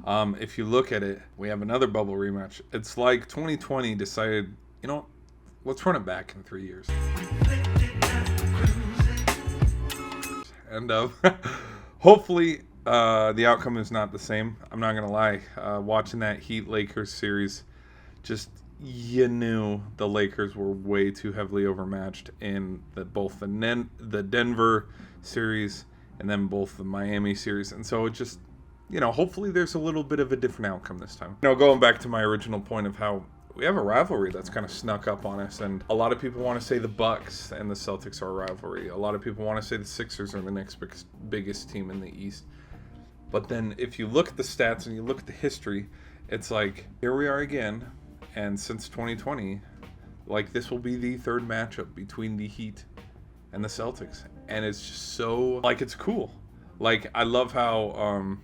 If you look at it, we have another bubble rematch. It's like 2020 decided, you know, let's run it back in 3 years. And hopefully the outcome is not the same. I'm not going to lie. Watching that Heat-Lakers series, just you knew the Lakers were way too heavily overmatched in both the Denver series and then both the Miami series. And so it just, hopefully there's a little bit of a different outcome this time. Going back to my original point of how we have a rivalry that's kind of snuck up on us, and a lot of people want to say the Bucks and the Celtics are a rivalry. A lot of people want to say the Sixers are the next biggest team in the East. But then if you look at the stats and you look at the history, it's like, here we are again. And since 2020, like, this will be the third matchup between the Heat and the Celtics. And it's just so, like, it's cool. Like, I love how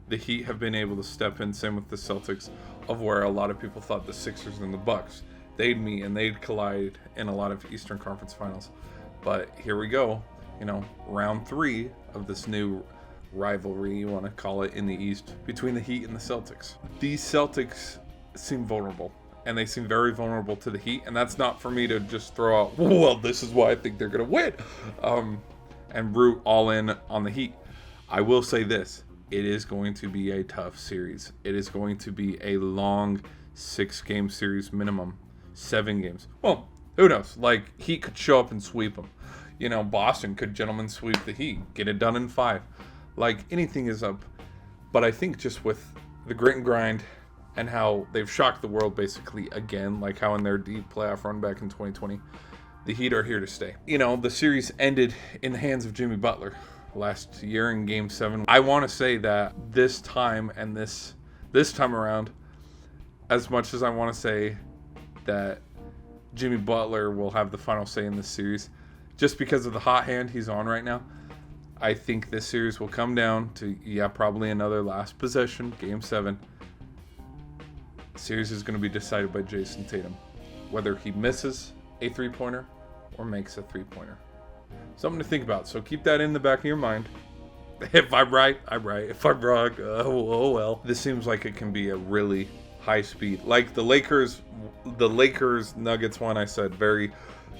the Heat have been able to step in, same with the Celtics, of where a lot of people thought the Sixers and the Bucks, they'd meet and they'd collide in a lot of Eastern Conference Finals. But here we go, round 3 of this new rivalry, you want to call it, in the East between the Heat and the Celtics. These Celtics seem vulnerable, and they seem very vulnerable to the Heat, and that's not for me to just throw out, well, this is why I think they're going to win, and root all in on the Heat. I will say this. It is going to be a tough series. It is going to be a long 6-game series minimum. 7 games. Well, who knows? Like, Heat could show up and sweep them. Boston could gentlemen sweep the Heat. Get it done in 5. Like, anything is up. But I think just with the grit and grind and how they've shocked the world basically again, like how in their deep playoff run back in 2020, the Heat are here to stay. The series ended in the hands of Jimmy Butler last year in Game 7. I want to say that this time and this time around, as much as I want to say that Jimmy Butler will have the final say in this series, just because of the hot hand he's on right now, I think this series will come down to, probably another last possession, Game 7. The series is going to be decided by Jason Tatum, whether he misses a 3-pointer or makes a 3-pointer. Something to think about. So keep that in the back of your mind. If I'm right, I'm right. If I'm wrong, oh well. This seems like it can be a really high speed. Like the Lakers Nuggets one, I said very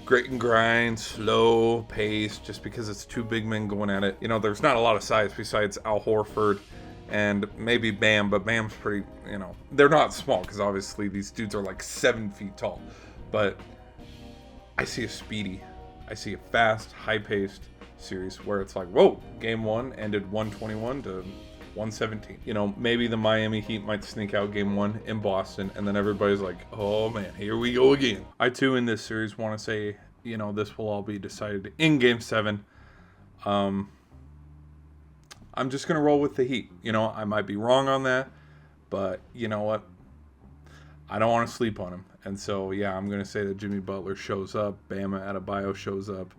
grit and grind, slow pace, just because it's 2 big men going at it. There's not a lot of size besides Al Horford and maybe Bam, but Bam's pretty, they're not small because obviously these dudes are like 7 feet tall. But I see a fast, high-paced series where it's like, whoa, Game 1 ended 121 to 117. Maybe the Miami Heat might sneak out Game 1 in Boston, and then everybody's like, oh man, here we go again. I too in this series want to say, this will all be decided in Game 7. I'm just going to roll with the Heat. I might be wrong on that, but you know what? I don't want to sleep on him. And so, I'm going to say that Jimmy Butler shows up, Bam Adebayo shows up,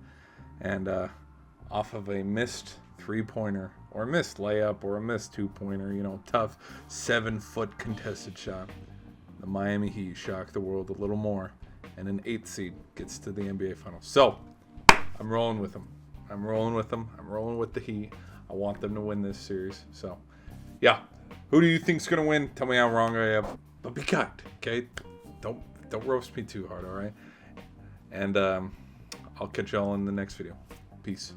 and off of a missed 3-pointer or a missed layup or a missed 2-pointer, tough 7-foot contested shot, the Miami Heat shock the world a little more, and an 8th seed gets to the NBA Finals. So, I'm rolling with them. I'm rolling with the Heat. I want them to win this series. So, who do you think's going to win? Tell me how wrong I am. But be kind, okay? Don't roast me too hard, all right? And I'll catch y'all in the next video. Peace.